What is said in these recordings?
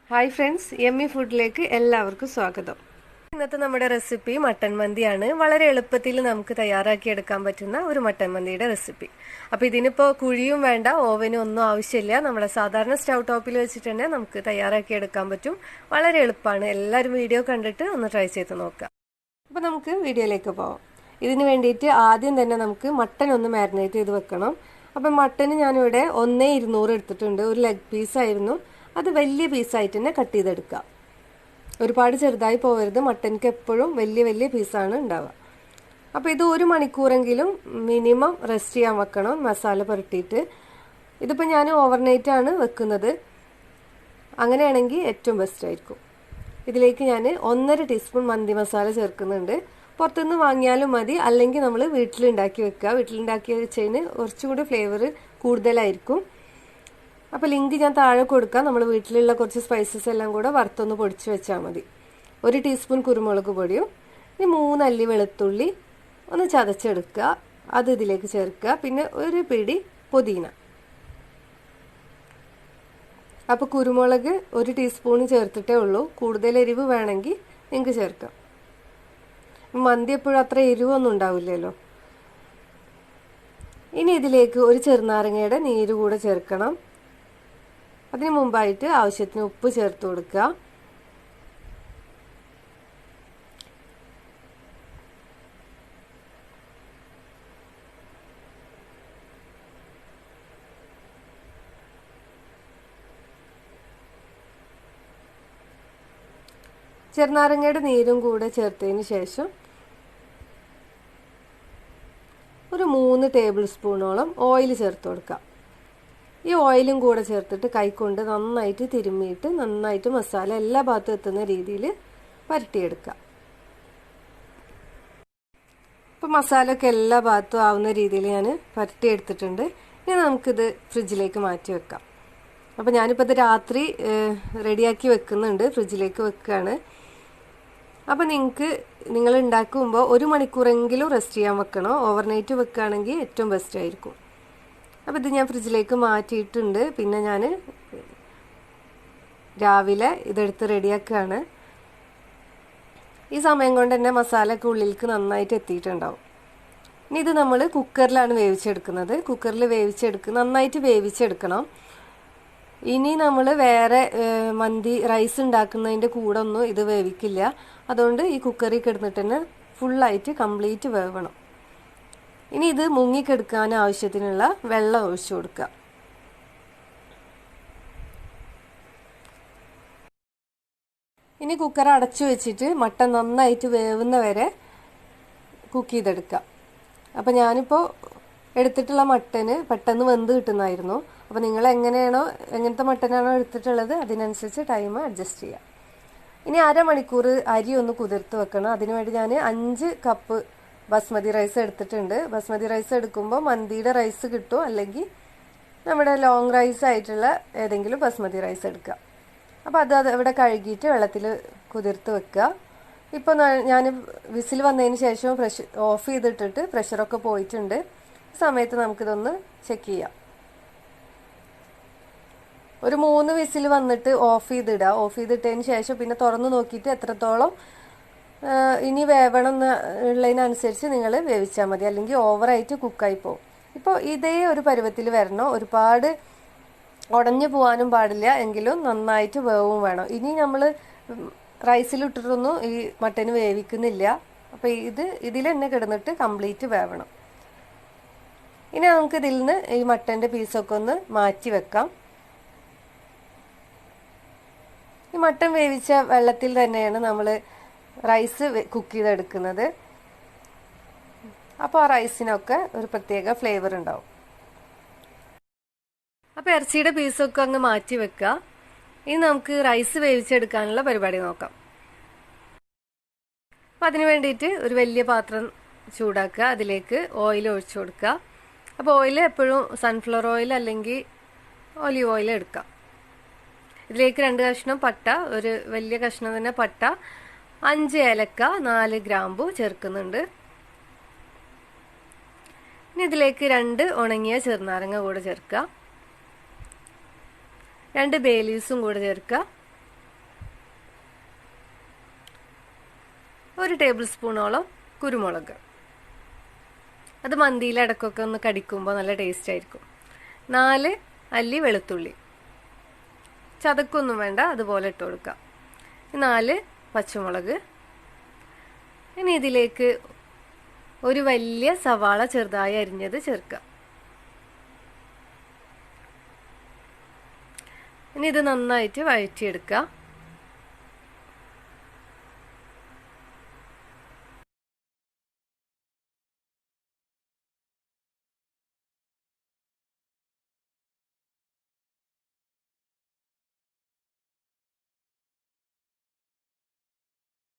Hi friends, yummy ഫുഡിലേക്ക് എല്ലാവർക്കും സ്വാഗതം. ഇന്നത്തെ നമ്മുടെ റെസിപ്പി മട്ടൻ മന്തിയാണ്. വളരെ എളുപ്പത്തിൽ നമുക്ക് തയ്യാറാക്കിയെടുക്കാൻ പറ്റുന്ന ഒരു മട്ടൻ മന്തിയുടെ റെസിപ്പി. അപ്പോൾ ഇതിനിപ്പോൾ കുഴിയും വേണ്ട, ഓവനും ഒന്നും ആവശ്യമില്ല. നമ്മുടെ സാധാരണ സ്റ്റൗ ടോപ്പിൽ വെച്ചിട്ട് തന്നെ നമുക്ക് തയ്യാറാക്കിയെടുക്കാൻ പറ്റും. വളരെ എളുപ്പമാണ്. എല്ലാവരും വീഡിയോ കണ്ടിട്ട് ഒന്ന് ട്രൈ ചെയ്ത് നോക്കാം. അപ്പോൾ നമുക്ക് വീഡിയോയിലേക്ക് പോകാം. ഇതിന് വേണ്ടിയിട്ട് ആദ്യം തന്നെ നമുക്ക് മട്ടൻ ഒന്ന് മാരിനേറ്റ് ചെയ്ത് വെക്കണം. അപ്പം മട്ടന് ഞാനിവിടെ 1,200 എടുത്തിട്ടുണ്ട്. ഒരു ലെഗ് പീസായിരുന്നു. അത് വലിയ പീസായിട്ട് തന്നെ കട്ട് ചെയ്തെടുക്കുക. ഒരുപാട് ചെറുതായി പോകരുത്. മട്ടൻക്ക് എപ്പോഴും വലിയ വലിയ പീസാണ് ഉണ്ടാവുക. അപ്പോൾ ഇത് 1 മണിക്കൂറെങ്കിലും മിനിമം റെസ്റ്റ് ചെയ്യാൻ വെക്കണം, മസാല പുരട്ടിയിട്ട്. ഇതിപ്പോൾ ഞാൻ ഓവർനൈറ്റാണ് വെക്കുന്നത്. അങ്ങനെയാണെങ്കിൽ ഏറ്റവും ബെസ്റ്റ് ആയിരിക്കും. ഇതിലേക്ക് ഞാൻ 1.5 ടീസ്പൂൺ മന്തി മസാല ചേർക്കുന്നുണ്ട്. പുറത്തുനിന്ന് വാങ്ങിയാലും മതി, അല്ലെങ്കിൽ നമ്മൾ വീട്ടിലുണ്ടാക്കി വെക്കുക. വീട്ടിലുണ്ടാക്കി വെച്ചതിന് കുറച്ചുകൂടി ഫ്ലേവർ കൂടുതലായിരിക്കും. അപ്പോൾ ലിങ്ക് ഞാൻ താഴെ കൊടുക്കാം. നമ്മൾ വീട്ടിലുള്ള കുറച്ച് സ്പൈസസ് എല്ലാം കൂടെ വറുത്തൊന്ന് പൊടിച്ച് വെച്ചാൽ മതി. 1 ടീസ്പൂൺ കുരുമുളക് പൊടിയും 3 അല്ലി വെളുത്തുള്ളി ഒന്ന് ചതച്ചെടുക്കുക. അത് ഇതിലേക്ക് ചേർക്കുക. പിന്നെ ഒരു പിടി പുതിന. അപ്പോൾ കുരുമുളക് 1 ടീസ്പൂൺ ചേർത്തിട്ടേ ഉള്ളൂ. കൂടുതൽ എരിവ് വേണമെങ്കിൽ നിങ്ങൾക്ക് ചേർക്കാം. മന്തി എപ്പോഴും അത്ര എരിവൊന്നും ഉണ്ടാവില്ലല്ലോ. ഇനി ഇതിലേക്ക് ഒരു ചെറുനാരങ്ങയുടെ നീര് കൂടെ ചേർക്കണം. അതിന് മുമ്പായിട്ട് ആവശ്യത്തിന് ഉപ്പ് ചേർത്ത് കൊടുക്കുക. ചെറുനാരങ്ങയുടെ നീരും കൂടെ ചേർത്തതിന് ശേഷം ഒരു 3 ടേബിൾ സ്പൂണോളം ഓയിൽ ചേർത്ത് കൊടുക്കുക. ഈ ഓയിലും കൂടെ ചേർത്തിട്ട് കൈകൊണ്ട് നന്നായിട്ട് തിരുമ്മിയിട്ട് നന്നായിട്ട് മസാല എല്ലാ ഭാഗത്തും എത്തുന്ന രീതിയിൽ പരട്ടിയെടുക്കുക. ഇപ്പോൾ മസാലയൊക്കെ എല്ലാ ഭാഗത്തും ആവുന്ന രീതിയിൽ ഞാൻ പരട്ടിയെടുത്തിട്ടുണ്ട്. ഇനി നമുക്കിത് ഫ്രിഡ്ജിലേക്ക് മാറ്റി വെക്കാം. അപ്പോൾ ഞാനിപ്പോൾ ഇത് രാത്രി റെഡിയാക്കി വെക്കുന്നുണ്ട്, ഫ്രിഡ്ജിലേക്ക് വെക്കുകയാണ്. അപ്പോൾ നിങ്ങൾ ഉണ്ടാക്കുമ്പോൾ 1 മണിക്കൂറെങ്കിലും റെസ്റ്റ് ചെയ്യാൻ വെക്കണം. ഓവർനൈറ്റ് വെക്കുകയാണെങ്കിൽ ഏറ്റവും ബെസ്റ്റ് ആയിരിക്കും. അപ്പോൾ ഇത് ഞാൻ ഫ്രിഡ്ജിലേക്ക് മാറ്റിയിട്ടുണ്ട്. പിന്നെ ഞാൻ രാവിലെ ഇതെടുത്ത് റെഡിയാക്കുകയാണ്. ഈ സമയം കൊണ്ട് തന്നെ മസാലയൊക്കെ ഉള്ളിലേക്ക് നന്നായിട്ട് എത്തിയിട്ടുണ്ടാവും. ഇനി ഇത് നമ്മൾ കുക്കറിലാണ് വേവിച്ചെടുക്കുന്നത്. കുക്കറിൽ നന്നായിട്ട് വേവിച്ചെടുക്കണം. ഇനി നമ്മൾ വേറെ മന്തി റൈസ് ഉണ്ടാക്കുന്നതിൻ്റെ കൂടെ ഒന്നും ഇത് വേവിക്കില്ല. അതുകൊണ്ട് ഈ കുക്കറിൽ കിടന്നിട്ട് തന്നെ ഫുള്ളായിട്ട് കംപ്ലീറ്റ് വേവണം. ഇനി ഇത് മുങ്ങിക്കെടുക്കാൻ ആവശ്യത്തിനുള്ള വെള്ളം ഒഴിച്ചു കൊടുക്കുക. ഇനി കുക്കർ അടച്ചു വെച്ചിട്ട് മട്ടൻ നന്നായിട്ട് വേവുന്ന വരെ കുക്ക് ചെയ്തെടുക്കുക. അപ്പോൾ ഞാനിപ്പോൾ എടുത്തിട്ടുള്ള മട്ടന് പെട്ടെന്ന് വെന്ത് കിട്ടുന്നതായിരുന്നു. അപ്പോൾ നിങ്ങൾ എങ്ങനത്തെ മട്ടനാണോ എടുത്തിട്ടുള്ളത് അതിനനുസരിച്ച് ടൈം അഡ്ജസ്റ്റ് ചെയ്യുക. ഇനി അരമണിക്കൂർ അരി ഒന്ന് കുതിർത്ത് വെക്കണം. അതിനുവേണ്ടി ഞാൻ 5 കപ്പ് ബസ്മതി റൈസ് എടുത്തിട്ടുണ്ട്. ബസ്മതി റൈസ് എടുക്കുമ്പോൾ മന്തിയുടെ റൈസ് കിട്ടും, അല്ലെങ്കിൽ നമ്മുടെ ലോങ് റൈസ് ആയിട്ടുള്ള ഏതെങ്കിലും ബസ്മതി റൈസ് എടുക്കുക. അപ്പോൾ അത് ഇവിടെ കഴുകിയിട്ട് വെള്ളത്തിൽ കുതിർത്ത് വെക്കുക. ഇപ്പോൾ ഞാൻ വിസിൽ വന്നതിന് ശേഷം ഓഫ് ചെയ്തിട്ടിട്ട് പ്രഷറൊക്കെ പോയിട്ടുണ്ട്. ഈ സമയത്ത് നമുക്കിതൊന്ന് ചെക്ക് ചെയ്യാം. ഒരു 3 വിസിൽ വന്നിട്ട് ഓഫ് ചെയ്തിടുക. ഓഫ് ചെയ്തിട്ടതിന് ശേഷം പിന്നെ തുറന്ന് നോക്കിയിട്ട് എത്രത്തോളം ഇനി വേവണം ഉള്ളതിനനുസരിച്ച് നിങ്ങൾ വേവിച്ചാൽ മതി, അല്ലെങ്കിൽ ഓവറായിട്ട് കുക്കായി പോകും. ഇപ്പോൾ ഇതേ ഒരു പരുവത്തിൽ വരണം. ഒരുപാട് ഉടഞ്ഞു പോകാനും പാടില്ല, എങ്കിലും നന്നായിട്ട് വേവും വേണം. ഇനി നമ്മൾ റൈസിലിട്ടിട്ടൊന്നും ഈ മട്ടന് വേവിക്കുന്നില്ല. അപ്പോൾ ഇതിൽ തന്നെ കിടന്നിട്ട് കംപ്ലീറ്റ് വേവണം. ഇനി നമുക്ക് ഇതിൽ നിന്ന് ഈ മട്ടൻ്റെ പീസൊക്കെ ഒന്ന് മാറ്റി വെക്കാം. ഈ മട്ടൻ വേവിച്ച വെള്ളത്തിൽ തന്നെയാണ് നമ്മൾ റൈസ് കുക്ക് ചെയ്തെടുക്കുന്നത്. അപ്പോൾ ആ റൈസിനൊക്കെ ഒരു പ്രത്യേക ഫ്ലേവർ ഉണ്ടാവും. അപ്പോൾ ഇറച്ചിയുടെ പീസൊക്കെ അങ്ങ് മാറ്റി വെക്കുക. ഇനി നമുക്ക് റൈസ് വേവിച്ചെടുക്കാനുള്ള പരിപാടി നോക്കാം. അപ്പോൾ അതിന് വേണ്ടിയിട്ട് ഒരു വലിയ പാത്രം ചൂടാക്കുക. അതിലേക്ക് ഓയിൽ ഒഴിച്ചു കൊടുക്കുക. അപ്പോൾ ഓയിൽ എപ്പോഴും സൺഫ്ലവർ ഓയിൽ അല്ലെങ്കിൽ ഒലിവ് ഓയിൽ എടുക്കാം. ഇതിലേക്ക് 2 കഷ്ണം പട്ട, ഒരു വലിയ കഷ്ണം തന്നെ പട്ട, 5 ഏലക്ക, 4 ഗ്രാമ്പു ചേർക്കുന്നുണ്ട്. ഇനി ഇതിലേക്ക് 2 ഉണങ്ങിയ ചെറുനാരങ്ങ കൂടെ ചേർക്കുക. 2 ബേ ലീവ്സും കൂടെ ചേർക്കുക. 1 ടേബിൾ സ്പൂണോളം കുരുമുളക്. അത് മന്തിയിൽ ഇടയ്ക്കൊക്കെ ഒന്ന് കടിക്കുമ്പോൾ നല്ല ടേസ്റ്റ് ആയിരിക്കും. 4 അല്ലി വെളുത്തുള്ളി, ചതക്കൊന്നും വേണ്ട, അതുപോലെ ഇട്ട് കൊടുക്കാം. 4 പച്ചമുളക്. ഇനി ഇതിലേക്ക് ഒരു വലിയ സവാള ചെറുതായി അരിഞ്ഞത് ചേർക്കാം. ഇനി ഇത് നന്നായിട്ട് വഴറ്റിയെടുക്കുക.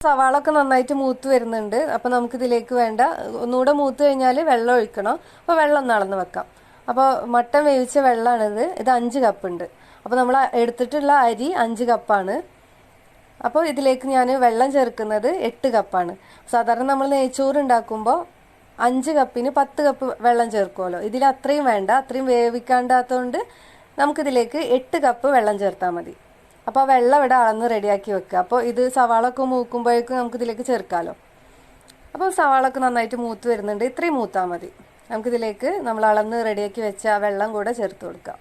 സവാള ഒക്കെ നന്നായിട്ട് മൂത്ത് വരുന്നുണ്ട്. അപ്പോൾ നമുക്കിതിലേക്ക് വേണ്ട, ഒന്നുകൂടെ മൂത്ത് കഴിഞ്ഞാൽ വെള്ളം ഒഴിക്കണം. അപ്പോൾ വെള്ളം ഒന്ന് അളന്ന് വെക്കാം. അപ്പോൾ മട്ടൻ വേവിച്ച വെള്ളമാണിത്. ഇത് 5 കപ്പ് ഉണ്ട്. അപ്പോൾ നമ്മൾ എടുത്തിട്ടുള്ള അരി 5 കപ്പാണ്. അപ്പോൾ ഇതിലേക്ക് ഞാൻ വെള്ളം ചേർക്കുന്നത് 8 കപ്പാണ്. സാധാരണ നമ്മൾ നെയ്ച്ചോറ് ഉണ്ടാക്കുമ്പോൾ 5 കപ്പിന് 10 കപ്പ് വെള്ളം ചേർക്കുമല്ലോ. ഇതിൽ അത്രയും വേണ്ട, അത്രയും വേവിക്കാണ്ടാത്തതുകൊണ്ട് നമുക്കിതിലേക്ക് 8 കപ്പ് വെള്ളം ചേർത്താൽ മതി. അപ്പോൾ വെള്ളം ഇവിടെ അളന്ന് റെഡിയാക്കി വെക്കുക. അപ്പോൾ ഇത് സവാള ഒക്കെ മൂക്കുമ്പോഴേക്കും നമുക്കിതിലേക്ക് ചേർക്കാമല്ലോ. അപ്പോൾ സവാള ഒക്കെ നന്നായിട്ട് മൂത്ത് വരുന്നുണ്ട്. ഇത്രയും മൂത്താൽ മതി. നമുക്കിതിലേക്ക് നമ്മൾ അളന്ന് റെഡിയാക്കി വെച്ച ആ വെള്ളം കൂടെ ചേർത്ത് കൊടുക്കാം.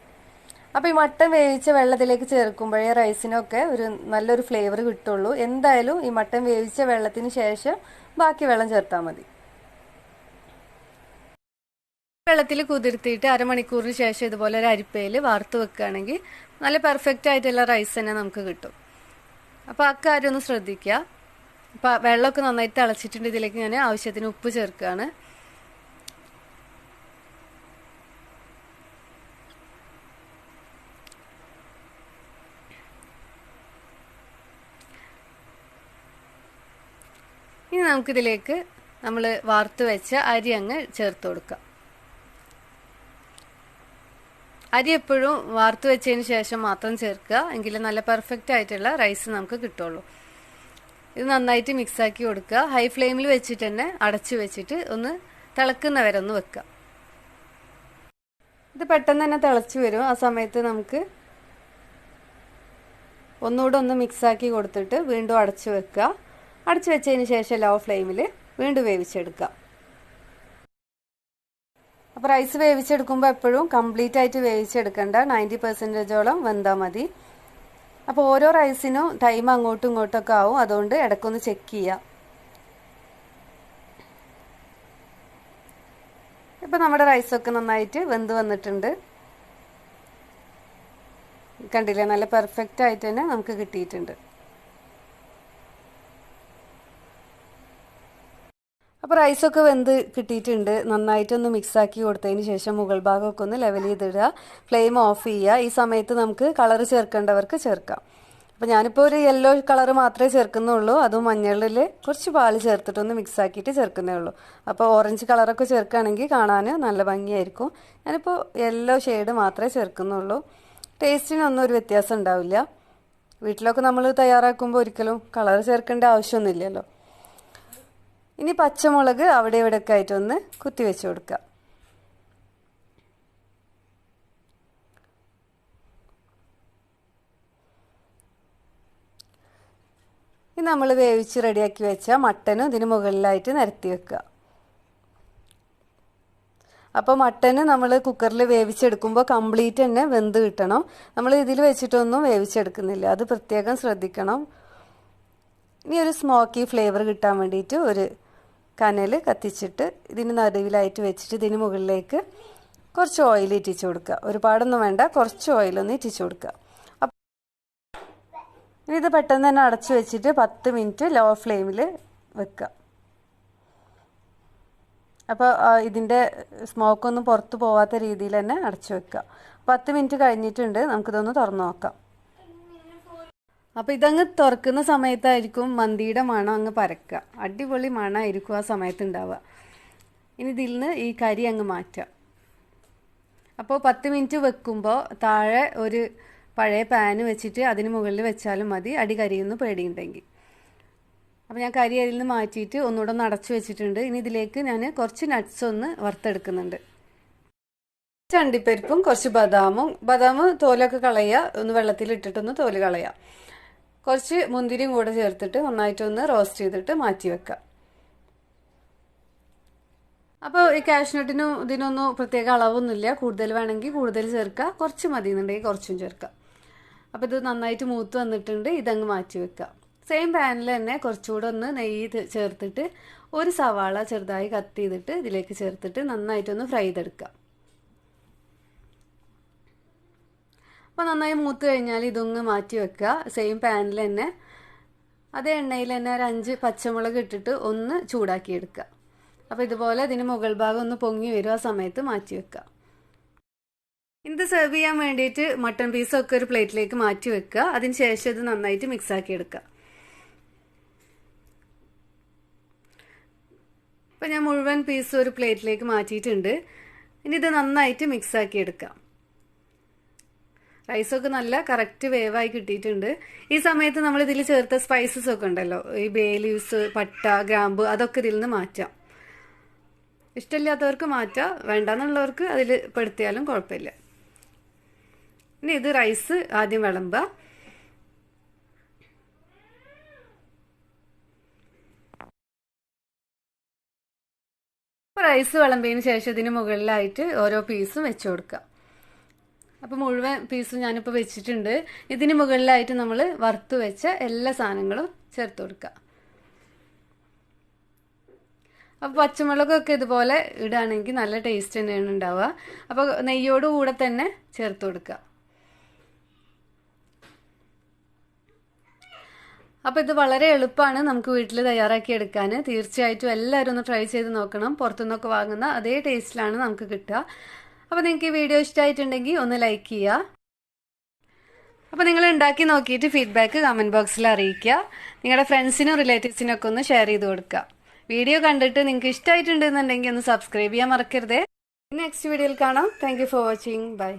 അപ്പോൾ ഈ മട്ടൻ വേവിച്ച വെള്ളത്തിലേക്ക് ചേർക്കുമ്പോഴേ റൈസിനൊക്കെ ഒരു നല്ലൊരു ഫ്ലേവർ കിട്ടുള്ളൂ. എന്തായാലും ഈ മട്ടൻ വേവിച്ച വെള്ളത്തിന് ശേഷം ബാക്കി വെള്ളം ചേർത്താൽ മതി. വെള്ളത്തിൽ കുതിർത്തിയിട്ട് അരമണിക്കൂറിന് ശേഷം ഇതുപോലെ ഒരു അരിപ്പയിൽ വാർത്ത് വെക്കുകയാണെങ്കിൽ നല്ല പെർഫെക്റ്റ് ആയിട്ടുള്ള റൈസ് തന്നെ നമുക്ക് കിട്ടും. അപ്പോൾ ആ കാര്യം ഒന്ന് ശ്രദ്ധിക്കുക. അപ്പോൾ വെള്ളമൊക്കെ നന്നായിട്ട് തിളച്ചിട്ടുണ്ട്. ഇതിലേക്ക് ഞാൻ ആവശ്യത്തിന് ഉപ്പ് ചേർക്കുകയാണ്. ഇനി നമുക്കിതിലേക്ക് നമ്മൾ വാർത്ത് വെച്ച അരി അങ്ങ് ചേർത്ത് കൊടുക്കാം. അരി എപ്പോഴും വാർത്ത് വെച്ചതിന് ശേഷം മാത്രം ചേർക്കുക, എങ്കിൽ നല്ല പെർഫെക്റ്റ് ആയിട്ടുള്ള റൈസ് നമുക്ക് കിട്ടുള്ളൂ. ഇത് നന്നായിട്ട് മിക്സാക്കി കൊടുക്കുക. ഹൈ ഫ്ലെയിമിൽ വെച്ചിട്ട് തന്നെ അടച്ചു വെച്ചിട്ട് ഒന്ന് തിളക്കുന്നവരെ ഒന്ന് വെക്കുക. ഇത് പെട്ടെന്ന് തന്നെ തിളച്ച് വരും. ആ സമയത്ത് നമുക്ക് ഒന്നുകൂടെ ഒന്ന് മിക്സാക്കി കൊടുത്തിട്ട് വീണ്ടും അടച്ചു വെക്കുക. അടച്ചു വെച്ചതിന് ശേഷം ലോ ഫ്ലെയിമിൽ വീണ്ടും വേവിച്ചെടുക്കുക. അപ്പോൾ റൈസ് വേവിച്ചെടുക്കുമ്പോൾ എപ്പോഴും കംപ്ലീറ്റ് ആയിട്ട് വേവിച്ചെടുക്കേണ്ട, 90% വെന്താൽ മതി. അപ്പോൾ ഓരോ റൈസിനും ടൈം അങ്ങോട്ടും ഇങ്ങോട്ടൊക്കെ ആവും. അതുകൊണ്ട് ഇടയ്ക്കൊന്ന് ചെക്ക് ചെയ്യുക. ഇപ്പോൾ നമ്മുടെ റൈസൊക്കെ നന്നായിട്ട് വെന്ത് വന്നിട്ടുണ്ട്. കണ്ടില്ലേ, നല്ല പെർഫെക്റ്റ് ആയിട്ട് തന്നെ നമുക്ക് കിട്ടിയിട്ടുണ്ട്. അപ്പോൾ റൈസൊക്കെ വെന്ത് കിട്ടിയിട്ടുണ്ട്. നന്നായിട്ടൊന്ന് മിക്സാക്കി കൊടുത്തതിന് ശേഷം മുകൾ ഭാഗമൊക്കെ ഒന്ന് ലെവൽ ചെയ്തിടുക. ഫ്ലെയിം ഓഫ് ചെയ്യുക. ഈ സമയത്ത് നമുക്ക് കളർ ചേർക്കേണ്ടവർക്ക് ചേർക്കാം. അപ്പോൾ ഞാനിപ്പോൾ ഒരു യെല്ലോ കളർ മാത്രമേ ചേർക്കുന്നുള്ളൂ. അതും മഞ്ഞളിൽ കുറച്ച് പാൽ ചേർത്തിട്ടൊന്ന് മിക്സാക്കിയിട്ട് ചേർക്കുന്നേ ഉള്ളൂ. അപ്പോൾ ഓറഞ്ച് കളറൊക്കെ ചേർക്കുകയാണെങ്കിൽ കാണാൻ നല്ല ഭംഗിയായിരിക്കും. ഞാനിപ്പോൾ യെല്ലോ ഷെയ്ഡ് മാത്രമേ ചേർക്കുന്നുള്ളൂ. ടേസ്റ്റിനൊന്നും ഒരു വ്യത്യാസം ഉണ്ടാവില്ല. വീട്ടിലൊക്കെ നമ്മൾ തയ്യാറാക്കുമ്പോൾ ഒരിക്കലും കളർ ചേർക്കേണ്ട ആവശ്യമൊന്നുമില്ലല്ലോ. ഇനി പച്ചമുളക് അവിടെ ഇവിടെയൊക്കെ ആയിട്ടൊന്ന് കുത്തി വെച്ച് കൊടുക്കുക. ഇനി നമ്മൾ വേവിച്ച് റെഡിയാക്കി വെച്ച മട്ടനും ഇതിന് മുകളിലായിട്ട് നിരത്തി വെക്കുക. അപ്പോൾ മട്ടന് നമ്മൾ കുക്കറിൽ വേവിച്ചെടുക്കുമ്പോൾ കംപ്ലീറ്റ് തന്നെ വെന്ത് കിട്ടണം. നമ്മൾ ഇതിൽ വെച്ചിട്ടൊന്നും വേവിച്ചെടുക്കുന്നില്ല, അത് പ്രത്യേകം ശ്രദ്ധിക്കണം. ഇനി ഒരു സ്മോക്കി ഫ്ലേവർ കിട്ടാൻ വേണ്ടിയിട്ട് ഒരു കനൽ കത്തിച്ചിട്ട് ഇതിന് നടുവിലായിട്ട് വെച്ചിട്ട് ഇതിന് മുകളിലേക്ക് കുറച്ച് ഓയിൽ ഇറ്റിച്ച് കൊടുക്കുക. ഒരുപാടൊന്നും വേണ്ട, കുറച്ച് ഓയിലൊന്ന് ഇറ്റിച്ച് കൊടുക്കുക. ഇനി ഇത് പെട്ടെന്ന് തന്നെ അടച്ചു വെച്ചിട്ട് 10 മിനിറ്റ് ലോ ഫ്ലെയിമിൽ വെക്കുക. അപ്പോൾ ഇതിൻ്റെ സ്മോക്കൊന്നും പുറത്ത് പോവാത്ത രീതിയിൽ തന്നെ അടച്ചു വെക്കുക. 10 മിനിറ്റ് കഴിഞ്ഞിട്ടുണ്ട്. നമുക്കിതൊന്ന് തുറന്നു നോക്കാം. അപ്പോൾ ഇതങ്ങ് തുറക്കുന്ന സമയത്തായിരിക്കും മന്തിയുടെ മണം അങ്ങ് പരക്കുക. അടിപൊളി മണമായിരിക്കും ആ സമയത്ത് ഉണ്ടാവുക. ഇനി ഇതിൽ നിന്ന് ഈ കരി അങ്ങ് മാറ്റാം. അപ്പോൾ 10 മിനിറ്റ് വെക്കുമ്പോൾ താഴെ ഒരു പഴയ പാന് വെച്ചിട്ട് അതിന് മുകളിൽ വെച്ചാലും മതി, അടി കരിയൊന്നും പേടിയുണ്ടെങ്കിൽ. അപ്പോൾ ഞാൻ കരി അതിൽ നിന്ന് മാറ്റിയിട്ട് ഒന്നുകൂടെ ഒന്ന് അടച്ചു വെച്ചിട്ടുണ്ട്. ഇനി ഇതിലേക്ക് ഞാൻ കുറച്ച് നട്ട്സ് ഒന്ന് വറുത്തെടുക്കുന്നുണ്ട്. അണ്ടിപ്പരിപ്പും കുറച്ച് ബദാം തോലൊക്കെ കളയുക, ഒന്ന് വെള്ളത്തിൽ ഇട്ടിട്ടൊന്ന് തോല് കളയുക. കുറച്ച് മുന്തിരിയും കൂടെ ചേർത്തിട്ട് നന്നായിട്ടൊന്ന് റോസ്റ്റ് ചെയ്തിട്ട് മാറ്റി വെക്കാം. അപ്പോൾ ഈ കാഷ്നട്ടിനും ഇതിനൊന്നും പ്രത്യേക അളവൊന്നുമില്ല. കൂടുതൽ വേണമെങ്കിൽ കൂടുതൽ ചേർക്കുക, കുറച്ച് മതി എന്നുണ്ടെങ്കിൽ കുറച്ചും ചേർക്കാം. അപ്പോൾ ഇത് നന്നായിട്ട് മൂത്ത് വന്നിട്ടുണ്ട്. ഇതങ്ങ് മാറ്റി വെക്കാം. സെയിം പാനിൽ തന്നെ കുറച്ചുകൂടെ ഒന്ന് നെയ്യ് ചേർത്തിട്ട് ഒരു സവാള ചെറുതായി കട്ട് ചെയ്തിട്ട് ഇതിലേക്ക് ചേർത്തിട്ട് നന്നായിട്ടൊന്ന് ഫ്രൈ ചെയ്തെടുക്കാം. അപ്പോൾ നന്നായി മൂത്ത് കഴിഞ്ഞാൽ ഇതൊന്ന് മാറ്റി വെക്കുക. സെയിം പാനിൽ തന്നെ അതേ എണ്ണയിൽ തന്നെ ഒരു 5 പച്ചമുളക് ഇട്ടിട്ട് ഒന്ന് ചൂടാക്കിയെടുക്കുക. അപ്പോൾ ഇതുപോലെ ഇതിന് മുകൾ ഭാഗം ഒന്ന് പൊങ്ങി വരും. ആ സമയത്ത് മാറ്റി വെക്കുക. ഇത് സെർവ് ചെയ്യാൻ വേണ്ടിയിട്ട് മട്ടൺ പീസൊക്കെ ഒരു പ്ലേറ്റിലേക്ക് മാറ്റി വെക്കുക. അതിന് ശേഷം ഇത് നന്നായിട്ട് മിക്സ് ആക്കി എടുക്കുക. അപ്പോൾ ഞാൻ മുഴുവൻ പീസ് ഒരു പ്ലേറ്റിലേക്ക് മാറ്റിയിട്ടുണ്ട്. ഇനി ഇത് നന്നായിട്ട് മിക്സ് ആക്കി എടുക്കാം. റൈസൊക്കെ നല്ല കറക്റ്റ് വേവായി കിട്ടിയിട്ടുണ്ട്. ഈ സമയത്ത് നമ്മൾ ഇതിൽ ചേർത്ത സ്പൈസസ് ഒക്കെ ഉണ്ടല്ലോ, ഈ ബേ ലീവ്സ്, പട്ട, ഗ്രാമ്പ്, അതൊക്കെ ഇതിൽ നിന്ന് മാറ്റാം. ഇഷ്ടമില്ലാത്തവർക്ക് മാറ്റാം, വേണ്ടാന്നുള്ളവർക്ക് അതിൽ പെടുത്തിയാലും കുഴപ്പമില്ല. ഇനി ഇത് റൈസ് ആദ്യം വിളമ്പുക. റൈസ് വിളമ്പിയതിന് ശേഷം ഇതിന് മുകളിലായിട്ട് ഓരോ പീസും വെച്ചു കൊടുക്കുക. അപ്പോൾ മുഴുവൻ പീസും ഞാനിപ്പോൾ വെച്ചിട്ടുണ്ട്. ഇതിന് മുകളിലായിട്ട് നമ്മൾ വറുത്ത് വെച്ച എല്ലാ സാധനങ്ങളും ചേർത്ത് കൊടുക്കുക. അപ്പോൾ പച്ചമുളകൊക്കെ ഇതുപോലെ ഇടുകയാണെങ്കിൽ നല്ല ടേസ്റ്റ് തന്നെയാണ് ഉണ്ടാവുക. അപ്പോൾ നെയ്യോട് കൂടെ തന്നെ ചേർത്ത് കൊടുക്കുക. അപ്പോൾ ഇത് വളരെ എളുപ്പമാണ് നമുക്ക് വീട്ടിൽ തയ്യാറാക്കി എടുക്കാൻ. തീർച്ചയായിട്ടും എല്ലാവരും ഒന്ന് ട്രൈ ചെയ്ത് നോക്കണം. പുറത്തുനിന്നൊക്കെ വാങ്ങുന്ന അതേ ടേസ്റ്റിലാണ് നമുക്ക് കിട്ടുക. അപ്പോൾ നിങ്ങൾക്ക് ഈ വീഡിയോ ഇഷ്ടമായിട്ടുണ്ടെങ്കിൽ ഒന്ന് ലൈക്ക് ചെയ്യുക. അപ്പോൾ നിങ്ങൾ ഉണ്ടാക്കി നോക്കിയിട്ട് ഫീഡ്ബാക്ക് കമൻറ്റ് ബോക്സിൽ അറിയിക്കുക. നിങ്ങളുടെ ഫ്രണ്ട്സിനും റിലേറ്റീവ്സിനും ഒക്കെ ഒന്ന് ഷെയർ ചെയ്ത് കൊടുക്കുക. വീഡിയോ കണ്ടിട്ട് നിങ്ങൾക്ക് ഇഷ്ടമായിട്ടുണ്ടെന്നുണ്ടെങ്കിൽ ഒന്ന് സബ്സ്ക്രൈബ് ചെയ്യാൻ മറക്കരുതേ. നെക്സ്റ്റ് വീഡിയോയിൽ കാണാം. Thank you for watching. By.